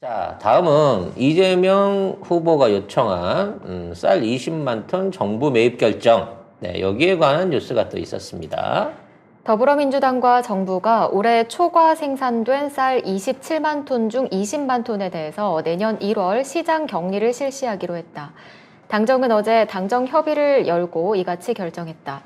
자, 다음은 이재명 후보가 요청한 쌀 20만 톤 정부 매입 결정. 네, 여기에 관한 뉴스가 또 있었습니다. 더불어민주당과 정부가 올해 초과 생산된 쌀 27만 톤 중 20만 톤에 대해서 내년 1월 시장 격리를 실시하기로 했다. 당정은 어제 당정 협의를 열고 이같이 결정했다.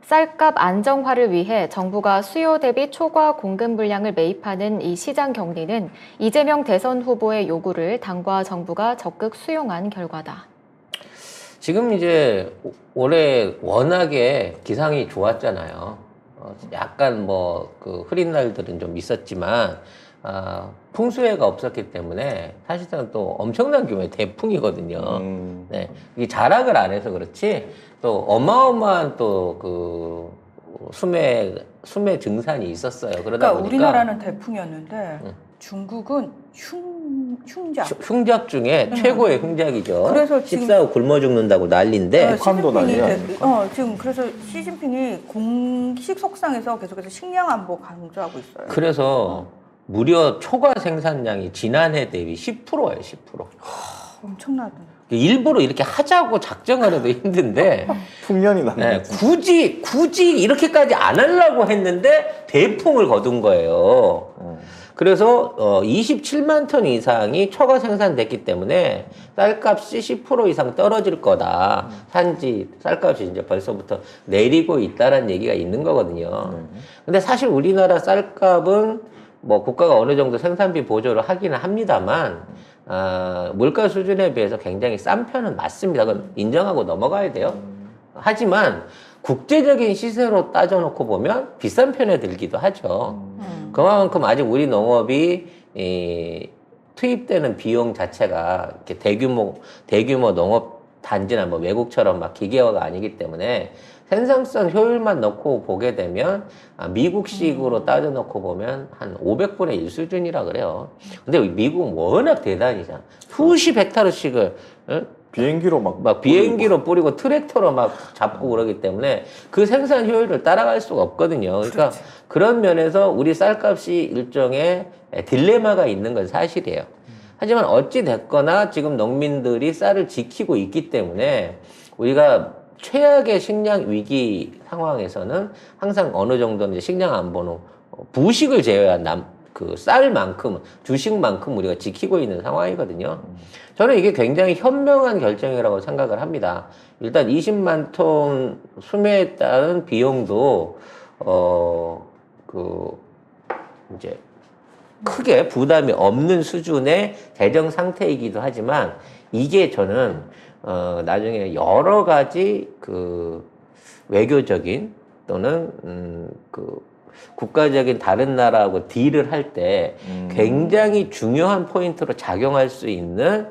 쌀값 안정화를 위해 정부가 수요 대비 초과 공급 물량을 매입하는 이 시장 격리는 이재명 대선 후보의 요구를 당과 정부가 적극 수용한 결과다. 지금 이제 올해 워낙에 기상이 좋았잖아요. 약간 그 흐린 날들은 좀 있었지만, 풍수해가 없었기 때문에 사실상 또 엄청난 규모의 대풍이거든요. 네. 이 자락을 안 해서 그렇지, 또 어마어마한 또 수매 증산이 있었어요. 그러다 그러니까 보니까. 우리나라는 대풍이었는데 중국은 흉작. 흉작 중에 최고의 흉작이죠. 그래서 지금 14호 굶어 죽는다고 난리인데. 북한도 난리야. 지금 그래서 시진핑이 공식 속상에서 계속해서 식량 안보 강조하고 있어요. 그래서 무려 초과 생산량이 지난해 대비 10%예요, 10%. 엄청나다. 일부러 이렇게 하자고 작정을 해도 힘든데, 풍년이 나는 네, 거지. 굳이 이렇게까지 안 하려고 했는데 대풍을 거둔 거예요. 그래서 27만 톤 이상이 초과 생산됐기 때문에 쌀값이 10% 이상 떨어질 거다. 산지 쌀값이 이제 벌써부터 내리고 있다라는 얘기가 있는 거거든요. 근데 사실 우리나라 쌀값은 뭐 국가가 어느 정도 생산비 보조를 하기는 합니다만, 물가 수준에 비해서 굉장히 싼 편은 맞습니다. 그건 인정하고 넘어가야 돼요. 하지만 국제적인 시세로 따져놓고 보면 비싼 편에 들기도 하죠. 그만큼 아직 우리 농업이 투입되는 비용 자체가 이렇게 대규모 농업 단지나 뭐 외국처럼 막 기계화가 아니기 때문에 생산성 효율만 넣고 보게 되면 미국식으로 따져놓고 보면 한 500분의 1 수준이라 그래요. 근데 미국은 워낙 대단히잖아. 수십 헥타르씩을 비행기로 막 비행기로 뿌리고 트랙터로 막 잡고 그러기 때문에 그 생산 효율을 따라갈 수가 없거든요. 그러니까 그런 면에서 우리 쌀값이 일종의 딜레마가 있는 건 사실이에요. 하지만 어찌 됐거나 지금 농민들이 쌀을 지키고 있기 때문에 우리가 최악의 식량 위기 상황에서는 항상 어느 정도는 이제 식량 안보는 부식을 제외한 그 쌀만큼, 주식만큼 우리가 지키고 있는 상황이거든요. 저는 이게 굉장히 현명한 결정이라고 생각을 합니다. 일단 20만 톤 수매에 따른 비용도, 이제 크게 부담이 없는 수준의 재정 상태이기도 하지만 이게 저는, 나중에 여러 가지 외교적인 또는, 국가적인 다른 나라하고 딜을 할 때 굉장히 중요한 포인트로 작용할 수 있는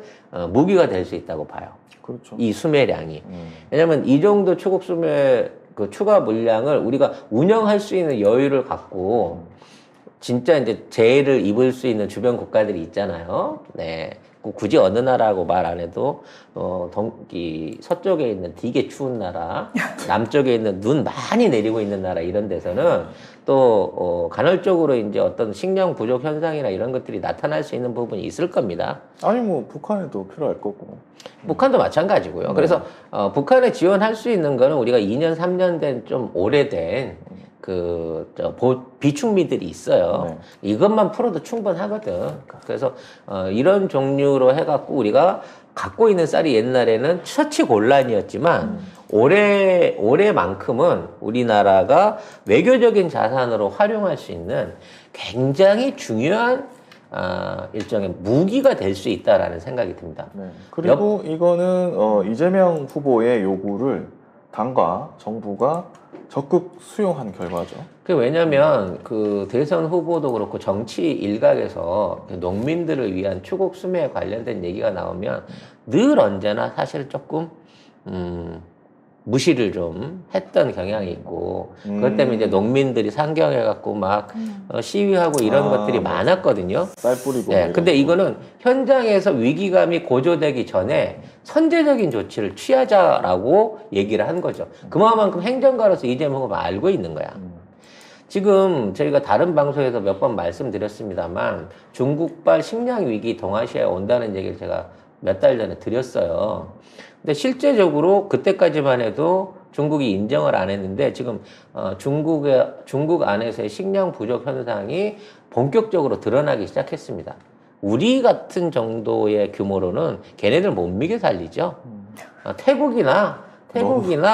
무기가 될 수 있다고 봐요. 그렇죠. 이 수매량이. 왜냐면 이 정도 초급 수매 추가 물량을 우리가 운영할 수 있는 여유를 갖고 진짜 이제 재해를 입을 수 있는 주변 국가들이 있잖아요. 네. 굳이 어느 나라라고 말 안 해도, 서쪽에 있는 되게 추운 나라, 남쪽에 있는 눈 많이 내리고 있는 나라 이런 데서는 또, 간헐적으로 이제 어떤 식량 부족 현상이나 이런 것들이 나타날 수 있는 부분이 있을 겁니다. 아니 뭐 북한에도 필요할 거고. 북한도 마찬가지고요. 그래서, 북한에 지원할 수 있는 거는 우리가 2년, 3년 된 좀 오래된 비축미들이 있어요. 네. 이것만 풀어도 충분하거든. 그래서, 이런 종류로 해갖고 우리가 갖고 있는 쌀이 옛날에는 처치곤란이었지만, 올해만큼은 우리나라가 외교적인 자산으로 활용할 수 있는 굉장히 중요한, 일종의 무기가 될 수 있다라는 생각이 듭니다. 네. 그리고 이거는 이재명 후보의 요구를 당과 정부가 적극 수용한 결과죠. 왜냐면 대선 후보도 그렇고 정치 일각에서 농민들을 위한 추국 수매에 관련된 얘기가 나오면 늘 언제나 사실 조금 무시를 좀 했던 경향이 있고 그것 때문에 이제 농민들이 상경해갖고 막 시위하고 이런 것들이 많았거든요. 쌀 뿌리고. 네, 근데 이거는 현장에서 위기감이 고조되기 전에 선제적인 조치를 취하자라고 얘기를 한 거죠. 그만큼 행정가로서 이재명 후보가 알고 있는 거야. 지금 저희가 다른 방송에서 몇 번 말씀드렸습니다만 중국발 식량 위기 동아시아에 온다는 얘기를 제가 몇 달 전에 드렸어요. 근데 실제적으로 그때까지만 해도 중국이 인정을 안 했는데 지금 중국 안에서의 식량 부족 현상이 본격적으로 드러나기 시작했습니다. 우리 같은 정도의 규모로는 걔네들 못 미게 살리죠. 태국이나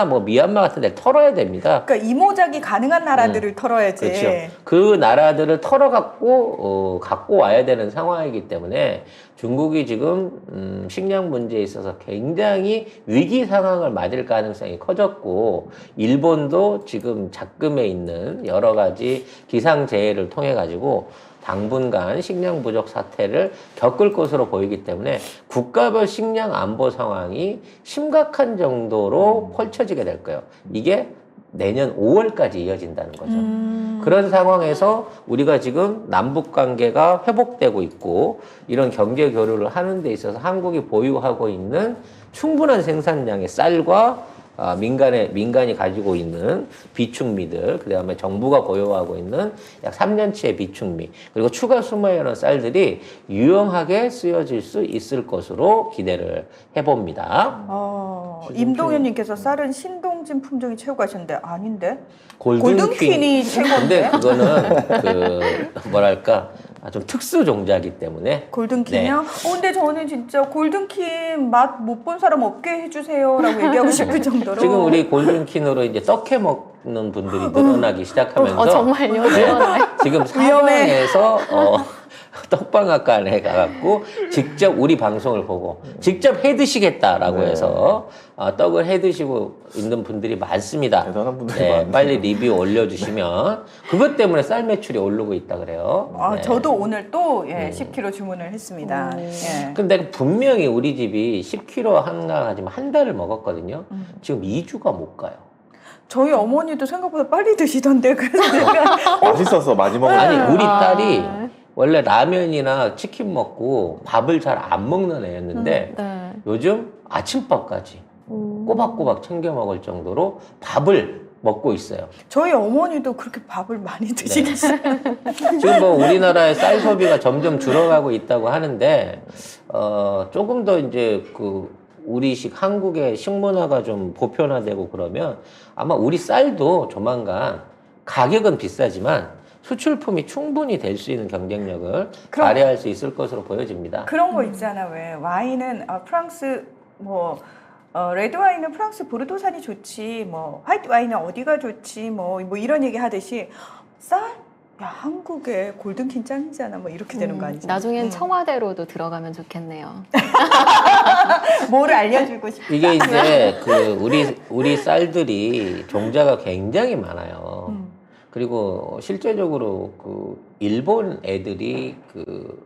뭐 미얀마 같은 데 털어야 됩니다. 그러니까 이모작이 가능한 나라들을 털어야지. 그렇죠. 그 나라들을 털어갖고 갖고 와야 되는 상황이기 때문에 중국이 지금 식량 문제에 있어서 굉장히 위기 상황을 맞을 가능성이 커졌고 일본도 지금 잡금에 있는 여러 가지 기상재해를 통해 가지고 당분간 식량 부족 사태를 겪을 것으로 보이기 때문에 국가별 식량 안보 상황이 심각한 정도로 펼쳐지게 될 거예요. 이게 내년 5월까지 이어진다는 거죠. 그런 상황에서 우리가 지금 남북 관계가 회복되고 있고 이런 경제 교류를 하는 데 있어서 한국이 보유하고 있는 충분한 생산량의 쌀과 민간이 가지고 있는 비축미들, 그 다음에 정부가 보유하고 있는 약 3년치의 비축미, 그리고 추가 수매하는 쌀들이 유용하게 쓰여질 수 있을 것으로 기대를 해봅니다. 임동현님께서 쌀은 신동진 품종이 최고 하셨는데 아닌데? 골든퀸이 최고인데? 근데 그거는 뭐랄까 좀 특수 종자이기 때문에 골든퀸이요? 근데 저는 진짜 골든퀸 맛 못 본 사람 없게 해주세요라고 얘기하고 싶을 정도로. 지금 우리 골든퀸으로 이제 떡해 먹는 분들이 늘어나기 시작하면서 정말요? 지금 사방에서 떡방앗간에 가갖고 직접 우리 방송을 보고 직접 해 드시겠다라고 해서 떡을 해 드시고 있는 분들이 많습니다. 대단한 분들이 네, 많네요. 빨리 리뷰 올려주시면 그것 때문에 쌀 매출이 오르고 있다 그래요. 네. 저도 오늘 또 10kg 주문을 했습니다. 예. 근데 분명히 우리 집이 10kg 한가 하지만 한 달을 먹었거든요. 지금 2주가 못 가요. 저희 어머니도 생각보다 빨리 드시던데 그래서 제가 맛있어서 많이 먹어요. 아니 우리 딸이 원래 라면이나 치킨 먹고 밥을 잘 안 먹는 애였는데 네. 요즘 아침밥까지 꼬박꼬박 챙겨 먹을 정도로 밥을 먹고 있어요. 저희 어머니도 그렇게 밥을 많이 드시겠어요. 지금 뭐 우리나라의 쌀 소비가 점점 줄어가고 있다고 하는데 조금 더 이제 그 우리식 한국의 식문화가 좀 보편화되고 그러면 아마 우리 쌀도 조만간 가격은 비싸지만 수출품이 충분히 될 수 있는 경쟁력을 발휘할 수 있을 것으로 보여집니다. 그런 거 있잖아. 왜 와인은 프랑스 뭐 레드 와인은 프랑스 보르도산이 좋지, 뭐 화이트 와인은 어디가 좋지, 뭐 이런 얘기 하듯이 쌀? 야 한국의 골든퀸 짱이잖아. 뭐 이렇게 되는 거 아니지? 나중엔 청와대로도 들어가면 좋겠네요. 뭐를 알려주고 싶다. 이게 이제 그 우리 쌀들이 종자가 굉장히 많아요. 그리고 실제적으로 그 일본 애들이 그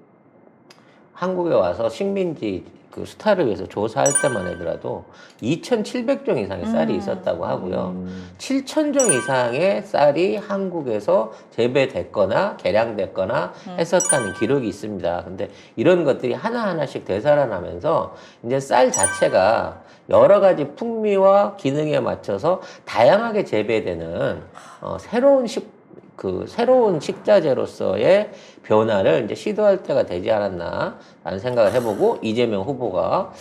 한국에 와서 식민지 그 수탈을 위해서 조사할 때만 하더라도 2,700종 이상의 쌀이 있었다고 하고요. 7,000종 이상의 쌀이 한국에서 재배됐거나 개량됐거나 했었다는 기록이 있습니다. 근데 이런 것들이 하나하나씩 되살아나면서 이제 쌀 자체가 여러 가지 풍미와 기능에 맞춰서 다양하게 재배되는 새로운 식자재로서의 변화를 이제 시도할 때가 되지 않았나라는 생각을 해보고 이재명 후보가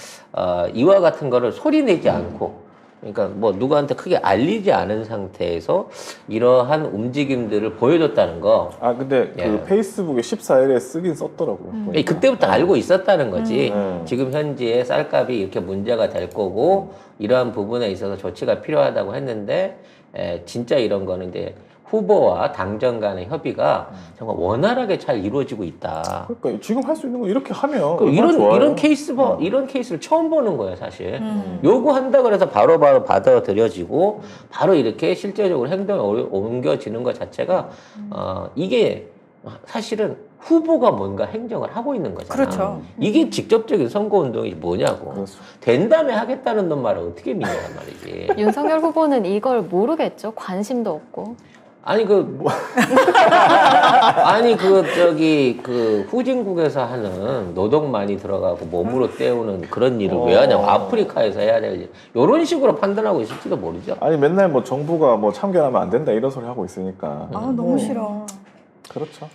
이와 같은 거를 소리내지 않고 그러니까 뭐 누구한테 크게 알리지 않은 상태에서 이러한 움직임들을 보여줬다는 거. 근데 예. 그 페이스북에 14일에 쓰긴 썼더라고요. 보니까. 그때부터 알고 있었다는 거지. 음. 지금 현지에 쌀값이 이렇게 문제가 될 거고 이러한 부분에 있어서 조치가 필요하다고 했는데 진짜 이런 거는 이제 후보와 당정 간의 협의가 정말 원활하게 잘 이루어지고 있다. 그러니까 지금 할 수 있는 거 이렇게 하면 이런 케이스를 처음 보는 거예요, 사실. 요구한다 그래서 바로바로 받아들여지고 바로 이렇게 실제적으로 행동에 옮겨지는 것 자체가 이게 사실은 후보가 뭔가 행정을 하고 있는 거잖아. 그렇죠. 이게 직접적인 선거운동이 뭐냐고. 그렇죠. 된 다음에 하겠다는 놈 말을 어떻게 믿냐는 말이지. 윤석열 후보는 이걸 모르겠죠. 관심도 없고. 아니 아니 그 후진국에서 하는 노동 많이 들어가고 몸으로 때우는 그런 일을 왜 하냐고 아프리카에서 해야 될 일. 이런 식으로 판단하고 있을지도 모르죠. 아니 맨날 뭐 정부가 뭐 참견하면 안 된다 이런 소리 하고 있으니까 아 너무 싫어. 그렇죠.